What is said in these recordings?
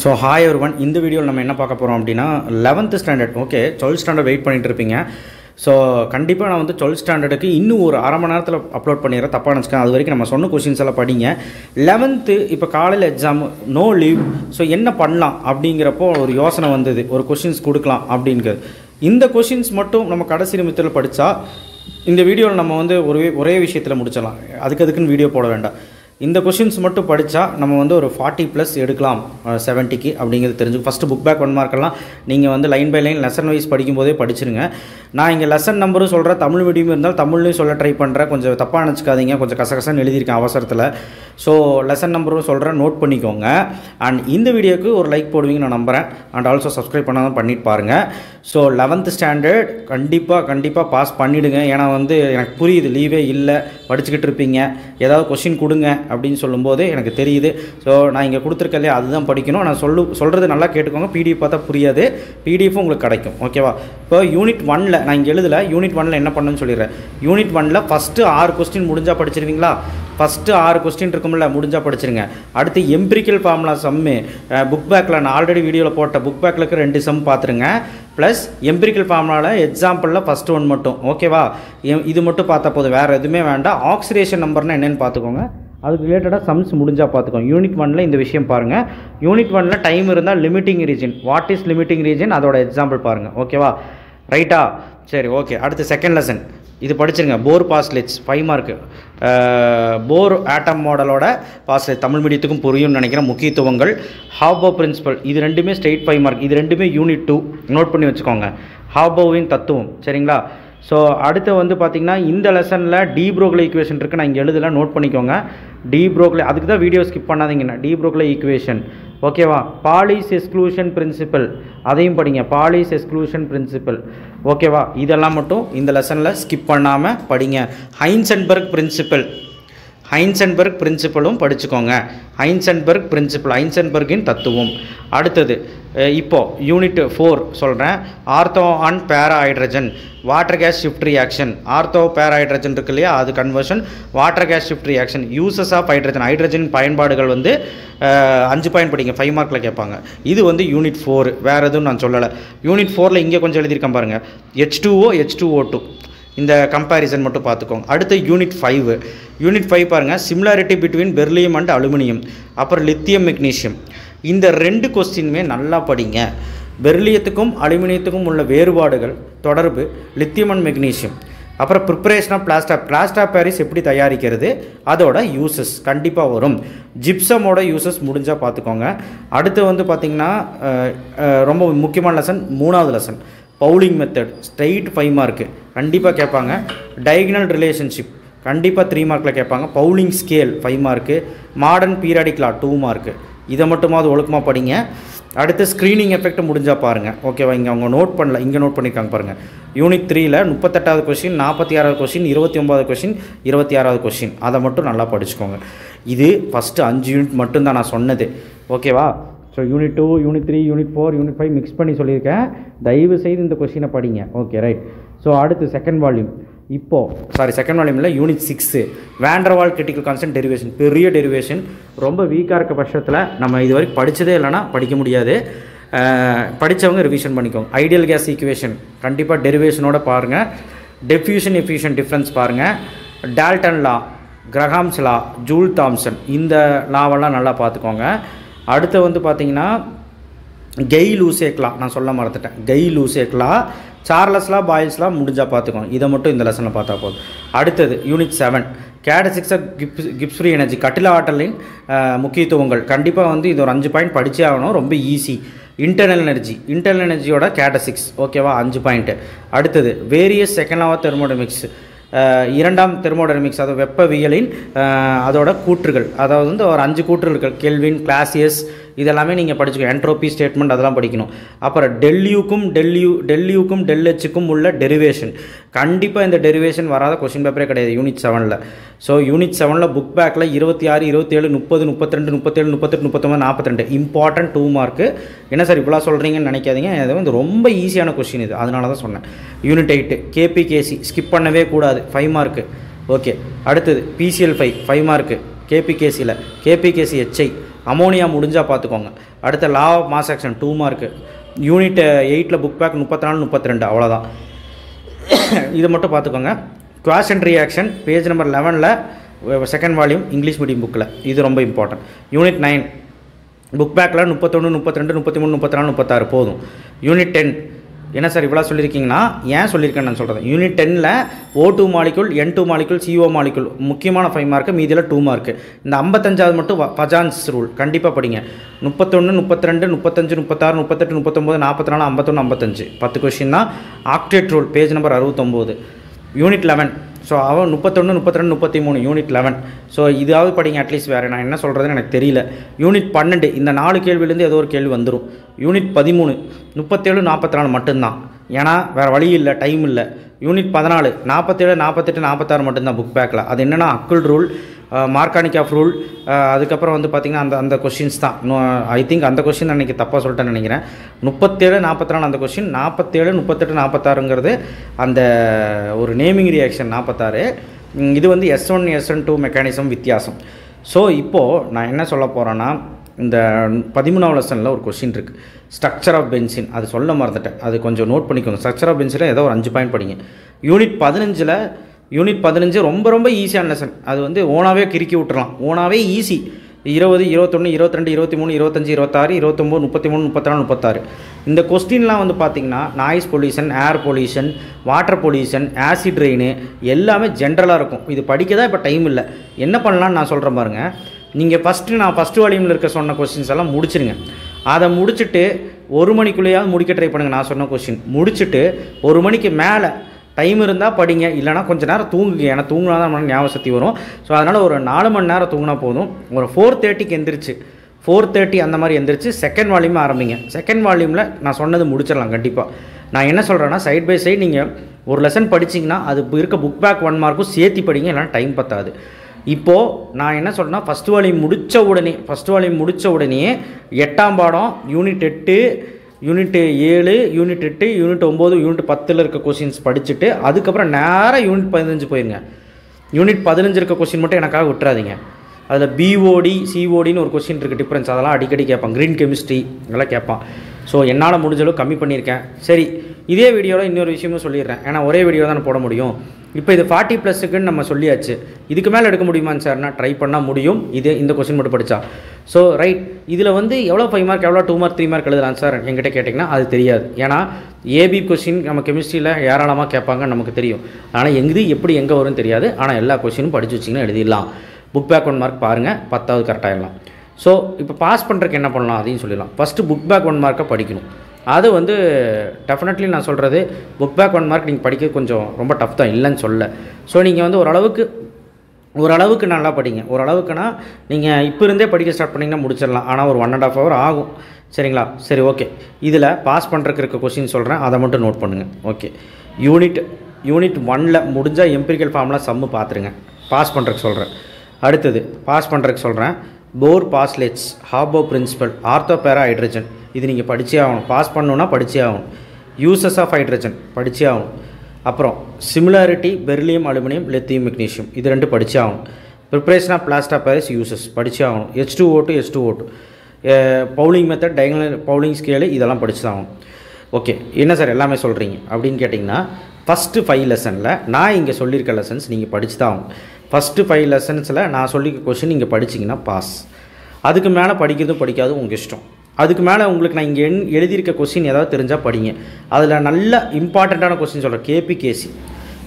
So hi everyone, இந்த வீடியோவில் நம்ம என்ன பார்க்க போகிறோம் அப்படின்னா 11th standard. Okay, 12th standard wait பண்ணிட்டு இருப்பீங்க. ஸோ கண்டிப்பாக நான் வந்து 12th ஸ்டாண்டர்டுக்கு இன்னும் ஒரு அரை மணி நேரத்தில் அப்லோட் பண்ணிடுறேன். தப்பாக நினச்சிக்கேன். அது வரைக்கும் நம்ம சொன்ன கொஷின்ஸ் எல்லாம் படிங்க. 11th இப்போ காலையில் எக்ஸாம், நோ லீவ். ஸோ என்ன பண்ணலாம் அப்படிங்கிறப்போ ஒரு யோசனை வந்தது, ஒரு கொஷின்ஸ் கொடுக்கலாம் அப்படிங்கிறது. இந்த கொஷின்ஸ் மட்டும் நம்ம கடைசி நிமிஷத்தில் படித்தா இந்த வீடியோவில் நம்ம வந்து ஒரே விஷயத்தில் முடிச்சிடலாம். அதுக்குன்னு வீடியோ போட வேண்டாம். இந்த கொஷின்ஸ் மட்டும் படித்தா நம்ம வந்து ஒரு 40+ எடுக்கலாம் 70க்கு அப்படிங்கிறது தெரிஞ்சு. ஃபஸ்ட்டு புக் பேக் 1 மார்க்கெல்லாம் நீங்கள் வந்து line by line lesson wise படிக்கும்போதே படிச்சிருங்க. நான் இங்கே லெசன் நம்பரும் சொல்கிறேன், தமிழ் மீடியம் இருந்தால் தமிழ்லையும் சொல்ல ட்ரை பண்ணுறேன். கொஞ்சம் தப்பாக நினச்சிக்காதீங்க, கொஞ்சம் கசகசன்னு எழுதியிருக்கேன் அவசரத்தில். ஸோ லெசன் நம்பரும் சொல்கிறேன், நோட் பண்ணிக்கோங்க. அண்ட் இந்த வீடியோக்கு ஒரு லைக் போடுவீங்க நான் நம்புகிறேன். அண்ட் ஆல்சோ சப்ஸ்கிரைப் பண்ணாதான் பண்ணிட்டு பாருங்கள். ஸோ 11th ஸ்டாண்டர்ட் கண்டிப்பாக பாஸ் பண்ணிவிடுங்க. ஏன்னா வந்து எனக்கு புரியுது, லீவே இல்லை, படிச்சுக்கிட்டு இருப்பீங்க. ஏதாவது கொஷின் கொடுங்க அப்படின்னு சொல்லும்போது எனக்கு தெரியுது. ஸோ நான் இங்கே கொடுத்துருக்கலையே அதுதான் படிக்கணும். நான் சொல்கிறது நல்லா கேட்டுக்கோங்க. பிடிஎஃப் பார்த்தா புரியாது, பிடிஎஃப் உங்களுக்கு கிடைக்கும். ஓகேவா? இப்போ யூனிட் 1ல் நான் இங்கே எழுதலை. யூனிட் 1ல் என்ன பண்ணுன்னு சொல்லிடுறேன். யூனிட் 1ல் ஃபஸ்ட்டு 6 கொஸ்டின் முடிஞ்சால் படிச்சிருவீங்களா? ஃபஸ்ட்டு 6 கொஸ்டின் இருக்கும்ல, முடிஞ்சால் படிச்சிருங்க. அடுத்து எம்பிரிக்கல் ஃபார்முலா சம்மு புக் பேக்கில் நான் ஆல்ரெடி வீடியோவில் போட்ட புக் பேக்கில் 2 சம் பார்த்துருங்க. ப்ளஸ் எம்பிரிக்கல் ஃபார்முலாவில் எக்ஸாம்பிளில் ஃபஸ்ட்டு 1 மட்டும். ஓகேவா? இது மட்டும் பார்த்தா போதும், வேறு எதுவுமே வேண்டாம். ஆக்சிடேஷன் நம்பர்னால் என்னென்னு பார்த்துக்கோங்க. அதுக்கு ரிலேட்டடாக சம்ஸ் முடிஞ்சால் பார்த்துக்கோங்க. யூனிட் 1ல் இந்த விஷயம் பாருங்கள். யூனிட் 1ல் டைம் இருந்தால் limiting region, what is limiting region, அதோட எக்ஸாம்பிள் பாருங்கள். ஓகேவா? ரைட்டா? சரி, ஓகே. அடுத்து செகண்ட் லெசன் இது படிச்சிருங்க. போர் பாஸ்லேட்ஸ் 5 மார்க்கு. போர் ஆட்டம் மாடலோட பாஸ்லேட் தமிழ் மீடியத்துக்கும் புரியும்னு நினைக்கிறேன். முக்கியத்துவங்கள், ஹாபோ பிரின்சிபல், இது ரெண்டுமே ஸ்ட்ரெயிட் 5 மார்க். இது ரெண்டுமே யூனிட் 2, நோட் பண்ணி வச்சுக்கோங்க. ஹாபோவின் தத்துவம். சரிங்களா? ஸோ அடுத்து வந்து பார்த்திங்கன்னா இந்த லெசனில் டி ப்ரோக்லே ஈக்குவேஷன் இருக்குது. நான் இங்கே எழுதல, நோட் பண்ணிக்கோங்க. டி ப்ரோக்லே, அதுக்கு தான் வீடியோ ஸ்கிப் பண்ணாதீங்கண்ணா. De Broglie equation. ஓகேவா? பாலிஸ் எக்ஸ்க்ளூஷன் பிரின்சிபல், அதையும் படிங்க. Pauli's exclusion principle. ஓகேவா? இதெல்லாம் மட்டும் இந்த லெசனில் ஸ்கிப் பண்ணாமல் படிங்க. ஹைன்சன்பர்க் பிரின்சிபலும் படிச்சுக்கோங்க. ஹைன்சன்பர்க் பிரின்சிபல், ஹைன்சன்பர்கின் தத்துவம். அடுத்தது இப்போது யூனிட் 4 சொல்கிறேன். Ortho and para hydrogen, water gas shift reaction. Ortho para hydrogen இருக்கு இல்லையா, அது conversion. Water gas shift reaction, uses of hydrogen, hydrogen பயன்பாடுகள் வந்து 5 பாயிண்ட் படிங்க. 5 மார்க்கில் கேட்பாங்க. இது வந்து யூனிட் 4, வேறு எதுவும் நான் சொல்லலை. யூனிட் 4ல் இங்கே கொஞ்சம் எழுதியிருக்கேன் பாருங்கள். H2O H2O2, இந்த கம்பேரிசன் மட்டும் பார்த்துக்கோங்க. அடுத்து யூனிட் 5 பாருங்கள். Similarity between beryllium and aluminium, அப்புறம் லித்தியம் மெக்னீஷியம். இந்த 2 கொஸ்டினுமே நல்லா படிங்க. பெர்லியத்துக்கும் அலுமினியத்துக்கும் உள்ள வேறுபாடுகள், தொடர்பு, லித்தியம் அண்ட் மெக்னீஷியம். அப்புறம் preparation of plaster of Paris எப்படி தயாரிக்கிறது, அதோட யூசஸ் கண்டிப்பாக வரும். ஜிப்சமோட யூசஸ் முடிஞ்சால் பார்த்துக்கோங்க. அடுத்து வந்து பார்த்திங்கன்னா ரொம்ப முக்கியமான லெசன், 3வது lesson Pauling method, straight 5 mark கண்டிப்பாக கேட்பாங்க. டயகனல் ரிலேஷன்ஷிப் கண்டிப்பாக 3 மார்க்கில் கேட்பாங்க. Pauling scale 5 mark. Modern periodic law 2 mark. இதை மட்டுமாவது ஒழுக்கமாக படிங்க. அடுத்து ஸ்க்ரீனிங் எஃபெக்ட் முடிஞ்சால் பாருங்கள். ஓகேவா? இங்கே அவங்க நோட் பண்ணல, இங்கே நோட் பண்ணியிருக்காங்க பாருங்கள். யூனிட் 3ல் 38வது கொஷின், 46வது கொஷின், 29வது கொஷின், 26வது கொஷின். அதை மட்டும் நல்லா படிச்சுக்கோங்க. இது ஃபஸ்ட்டு 5 யூனிட் மட்டும்தான் நான் சொன்னது. ஓகேவா? So unit 2, unit 3, unit 4, unit 5 mix பண்ணி சொல்லியிருக்கேன். தயவு செய்து இந்த கொஷினை படிங்க. Okay, right. ஸோ அடுத்து செகண்ட் வால்யூம். செகண்ட் வால்யூமில் unit 6 van der Waals critical constant derivation. பெரிய டெரிவேஷன், ரொம்ப வீக்காக இருக்க பட்சத்தில் நம்ம இது வரைக்கும் படித்ததே இல்லைன்னா படிக்க முடியாது. படித்தவங்க ரிவிஷன் பண்ணிக்கோங்க. ஐடியல் கேஸ் ஈக்குவேஷன் கண்டிப்பாக டெரிவேஷனோட பாருங்கள். டெஃப்யூஷன் எஃபிஷியன்ட் டிஃப்ரென்ஸ் பாருங்கள். டால்டன் லா, கிரஹாம்ஸ் லா, ஜூல் தாம்சன், இந்த லாவெல்லாம் நல்லா பார்த்துக்கோங்க. அடுத்து வந்து பார்த்திங்கன்னா கெய்-லூசேக் லா, நான் சொல்ல மறந்துட்டேன். கெய்-லூசேக் லா, சார்லஸ் லா, பாயில்ஸ் லா முடிஞ்சால் பார்த்துக்கோங்க. இதை மட்டும் இந்த லெசனில் பார்த்தா போதும். அடுத்தது unit 7 characteristics of Gibbs free energy, கட்டில ஆற்றலின் முக்கியத்துவங்கள். கண்டிப்பாக வந்து இது ஒரு 5 பாயிண்ட் படித்தே ஆகணும், ரொம்ப ஈஸி. Internal எனர்ஜியோட characteristics. ஓகேவா? 5 பாயிண்ட்டு. அடுத்தது various second law of thermodynamics, 2ஆம் தெர்மோடைனமிக்ஸ், அதாவது வெப்பவியலின் அதோட கூற்றுகள். அதாவது வந்து ஒரு 5 கூற்றுகள், கெல்வின், கிளாசியஸ், இதெல்லாமே நீங்கள் படிச்சுக்கணும். என்ட்ரோபி ஸ்டேட்மெண்ட் அதெல்லாம் படிக்கணும். அப்புறம் டெல்யூக்கும் டெல்ஹெச்சுக்கும் உள்ள டெரிவேஷன். கண்டிப்பாக இந்த டெரிவேஷன் வராத கொஸ்டின் பேப்பரே கிடையாது யூனிட் 7ல். ஸோ யூனிட் 7ல் புக் பேக்கில் 26, 27, 30, 32, 37, 38, 39, 42 இம்பார்ட்டன்ட் 2 மார்க்கு. என்ன சார் இவ்வளோ சொல்கிறீங்கன்னு நினைக்காதீங்க. இது வந்து ரொம்ப ஈஸியான கொஸ்டின் இது, அதனால தான் சொன்னேன். யூனிட் 8 கேபிகேசி ஸ்கிப் பண்ணவே கூடாது, 5 மார்க்கு. ஓகே. அடுத்தது PCL 5 மார்க்கு கேபிகேசியில், கேபிகேசி HI அமோனியா முடிஞ்சால் பார்த்துக்கோங்க. அடுத்த law of mass action 2 mark. Unit 8ல் புக் பேக் 34 32 அவ்வளோதான். இதை மட்டும் பார்த்துக்கோங்க. குவாஷன்ட் ரியாக்ஷன் பேஜ் நம்பர் 11ல் செகண்ட் வால்யூம் இங்கிலீஷ் மீடியம் புக்கில், இது ரொம்ப இம்பார்ட்டன்ட். யூனிட் 9 புக் பேக்கில் 31 32 33 34 36 போதும். யூனிட் 10 என்ன சார் இவ்வளோ சொல்லியிருக்கீங்கன்னா ஏன் சொல்லியிருக்கேன்னு நான் சொல்கிறேன். யூனிட் 10ல் O2 molecule, N2 molecule, CO molecule முக்கியமான 5 மார்க்கு, மீதியில் 2 மார்க்கு. இந்த 55வது மட்டும் பஜான்ஸ் ரூல் கண்டிப்பாக படிங்க. 31 32 35 36 38 39 44 51 55 10 கொஷின் தான். Octet rule page number 69. Unit 11 so அவன் 31 32 33 யூனிட் 11. ஸோ இதாவது படிங்க அட்லீஸ்ட். வேறு நான் என்ன சொல்கிறதுன்னு எனக்கு தெரியல. யூனிட் 12 இந்த 4 கேள்வியிலேருந்து ஏதோ ஒரு கேள்வி வந்துடும். யூனிட் 13 37 44 மட்டும்தான், ஏன்னா வேறு வழி இல்லை, டைம் இல்லை. யூனிட் 14 47 48 46 மட்டும்தான் புக் பேக்கில். அது என்னென்னா அக்குல் ரூல், மார்க்கானிக் ஆஃப் ரூல், அதுக்கப்புறம் வந்து பார்த்திங்கன்னா அந்த கொஷின்ஸ் தான். ஐ திங்க் அந்த கொஷின் அன்றைக்கி தப்பாக சொல்லிட்டேன்னு நினைக்கிறேன். 37 44 அந்த கொஷின், 47 38 46ங்கிறது அந்த ஒரு நேமிங் ரியாக்ஷன் 46. இது வந்து S1 SN2 மெக்கானிசம் வித்தியாசம். ஸோ இப்போது நான் என்ன சொல்ல போகிறேன்னா, இந்த 13வது லெசனில் ஒரு கொஷின் இருக்குது, ஸ்ட்ரக்சர் ஆஃப் பென்சின். அது சொல்ல மறந்துட்டேன், அது கொஞ்சம் நோட் பண்ணிக்கோங்க. ஸ்ட்ரக்சர் ஆஃப் பென்சினில் ஏதோ ஒரு 5 பாயிண்ட் படிங்க. யூனிட் 15 ரொம்ப ரொம்ப ஈஸியான லெசன். அது வந்து ஓனாகவே கிறுக்கி விட்டுறலாம், ஓனாகவே ஈஸி. 20 21 22 23 25 26 29 33 34 36 இந்த கொஸ்டின்லாம் வந்து பார்த்திங்கன்னா noise pollution, air pollution, water pollution, acid rain எல்லாமே ஜென்ரலாக இருக்கும். இது படிக்க தான் இப்போ டைம் இல்லை. என்ன பண்ணலான்னு நான் சொல்கிறேன் பாருங்கள். நீங்கள் நான் ஃபஸ்ட்டு வால்யூமில் இருக்க சொன்ன கொஸ்டின்ஸ் எல்லாம் முடிச்சிருங்க. அதை முடிச்சுட்டு 1 மணிக்குள்ளேயாவது முடிக்க ட்ரை பண்ணுங்கள். நான் சொன்ன கொஸ்டின் முடிச்சுட்டு 1 மணிக்கு மேலே டைம் இருந்தால் படிங்க, இல்லைனா கொஞ்சம் நேரம் தூங்குங்க. ஏன்னா தூங்கினா தான் நம்மளுக்கு ஞாபக சக்தி வரும். ஸோ அதனால் ஒரு 4 மணி நேரம் தூங்கினா போதும். ஒரு 4:30க்கு எந்திரிச்சு 4:30 அந்த மாதிரி எந்திரிச்சு செகண்ட் வால்யூம் ஆரம்பிங்க. செகண்ட் வால்யூமில் நான் சொன்னது முடிச்சிடலாம் கண்டிப்பாக. நான் என்ன சொல்கிறேன்னா, சைட் பை சைடு நீங்கள் ஒரு லெசன் படிச்சிங்கன்னா அது இருக்க புக் பேக் 1 மார்க்கும் சேர்த்து படிங்க, இல்லைனா டைம் பத்தாது. இப்போது நான் என்ன சொல்கிறேன்னா, ஃபஸ்ட் வால்யூம் முடித்த உடனே 8ஆம் பாடம் unit 8 unit 7 unit 8 unit 9 unit 10ல் இருக்க கொஷின்ஸ் படிச்சுட்டு அதுக்கப்புறம் நேராக யூனிட் 15 போயிருங்க. யூனிட் 15 இருக்க கொஷின் மட்டும் எனக்காக விட்டுறாதீங்க. அதில் BOD CODன்னு ஒரு கொஷின் இருக்குது, டிஃப்ரென்ஸ். அதெல்லாம் அடிக்கடி கேட்பான். க்ரீன் கெமிஸ்ட்ரி இதெல்லாம் கேட்பான். ஸோ என்னால் முடிஞ்சளவு கம்மி பண்ணியிருக்கேன். சரி, இதே வீடியோவில் இன்னொரு விஷயமும் சொல்லிடுறேன், ஏன்னா ஒரே வீடியோ தான் போட முடியும். இப்போ இது 40+க்குன்னு நம்ம சொல்லியாச்சு. இதுக்கு மேலே எடுக்க முடியுமான்னு சார்னா ட்ரை பண்ணால் முடியும். இந்த கொஸ்டின் மட்டும் படித்தா. ஸோ ரைட், இதில் வந்து எவ்வளோ 5 மார்க் எவ்வளோ 2 மார்க் 3 மார்க் எழுதலாம் சார் என்கிட்ட கேட்டிங்கன்னா அது தெரியாது. ஏன்னா AB கொஸ்டின் நம்ம கெமிஸ்ட்ரியில் ஏராளமாக கேட்பாங்கன்னு நமக்கு தெரியும். ஆனால் எங்கே வரும்னு தெரியாது. ஆனால் எல்லா கொஸ்டினும் படித்து வச்சிங்கன்னா எழுதிடலாம். புக் பேக் 1 மார்க் பாருங்கள், 10வது கரெக்டாகிடலாம். ஸோ இப்போ பாஸ் பண்ணுறதுக்கு என்ன பண்ணலாம் அதையும் சொல்லிடலாம். ஃபஸ்ட்டு புக் பேக் 1 மார்க்கை படிக்கணும். அது வந்து டெஃபினெட்லி நான் சொல்கிறது, புக் பேக் 1 மார்க் நீங்கள் படிக்க கொஞ்சம் ரொம்ப டஃப் தான், இல்லைன்னு சொல்ல. ஸோ நீங்கள் வந்து ஓரளவுக்கு நல்லா படிங்க. ஓரளவுக்குனா நீங்கள் இப்போ இருந்தே படிக்க ஸ்டார்ட் பண்ணிங்கன்னா முடிச்சிடலாம். ஆனால் ஒரு 1.5 hour ஆகும். சரிங்களா? சரி, ஓகே. இதில் பாஸ் பண்ணுறதுக்கு இருக்க கொஸ்டின் சொல்கிறேன், அதை மட்டும் நோட் பண்ணுங்கள். ஓகே, யூனிட் 1ல் முடிஞ்சால் எம்பிரிக்கல் ஃபார்முலா சம்மு பார்த்துருங்க. பாஸ் பண்ணுறதுக்கு சொல்கிறேன். அடுத்தது பாஸ் பண்ணுறதுக்கு சொல்கிறேன், போர் பாஸ்லேட்ஸ், ஹாபோ பிரின்சிபல், ஆர்த்தோபேரா ஹைட்ரஜன். இது நீங்கள் படித்தே ஆகணும். பாஸ் பண்ணணுன்னா படித்தே ஆகணும். யூசஸ் ஆஃப் ஹைட்ரஜன் படித்தே ஆகணும். அப்புறம் similarity, beryllium aluminium, lithium magnesium, இது 2 படித்தே ஆகணும். Preparation of plaster Paris uses படித்தே ஆகணும். H2O2 Pauling method, diagonal Pauling scale, இதெல்லாம் படித்து தான் ஆகணும். ஓகே, என்ன சார் எல்லாமே சொல்கிறீங்க அப்படின்னு கேட்டிங்கன்னா, ஃபஸ்ட்டு 5 லெசனில் நான் இங்கே சொல்லியிருக்க லெசன்ஸ் நீங்கள் படித்து தான் ஆகணும். ஃபஸ்ட்டு 5 லெசன்ஸில் நான் சொல்லியிருக்க கொஷின் நீங்கள் படிச்சிங்கன்னா பாஸ். அதுக்கு மேலே படிக்கிறதும் படிக்காதும் உங்கள் இஷ்டம். அதுக்கு மேலே உங்களுக்கு நான் இங்கே எழுதியிருக்க கொஸ்டின் ஏதாவது தெரிஞ்சால் படிங்க. அதில் நல்ல இம்பார்ட்டண்ட்டான கொஸ்டின் சொல்கிறேன். KPKC,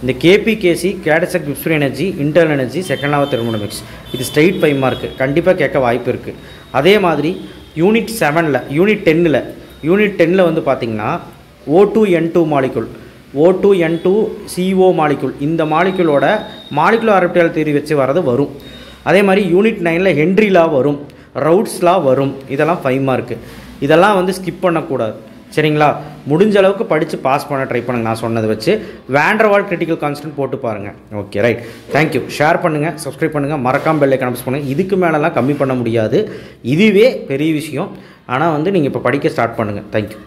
இந்த KPKC கேட்டசெக் Gibbs free energy, internal energy, second law thermodynamics, இது ஸ்ட்ரெயிட் 5 மார்க்கு கண்டிப்பாக கேட்க வாய்ப்பு இருக்குது. அதே மாதிரி யூனிட் 10ல் வந்து பார்த்திங்கன்னா O2N2 molecule, O2N2 CO molecule, இந்த மாலிகுலோட மாலிகுலர் ஆர்பிட்டால் தியரி வச்சு வரது வரும். அதே மாதிரி யூனிட் 9ல் ஹென்ரி லா வரும், ரவுட்ஸ்லா வரும். இதெல்லாம் 5 மார்க்கு. இதெல்லாம் வந்து ஸ்கிப் பண்ணக்கூடாது. சரிங்களா? முடிஞ்ச அளவுக்கு படித்து பாஸ் பண்ண ட்ரை பண்ணுங்கள். நான் சொன்னதை வச்சு வான் டெர் வால் கிரிட்டிக்கல் கான்ஸ்டன்ட் போட்டு பாருங்கள். Okay, right, thank you. ஷேர் பண்ணுங்கள், சப்ஸ்கிரைப் பண்ணுங்கள், மறக்காமல் பெல் ஐகானை ப்ரெஸ் பண்ணுங்கள். இதுக்கு மேலெலாம் கம்மி பண்ண முடியாது, இதுவே பெரிய விஷயம். ஆனால் வந்து நீங்கள் இப்போ படிக்க ஸ்டார்ட் பண்ணுங்கள். தேங்க்யூ.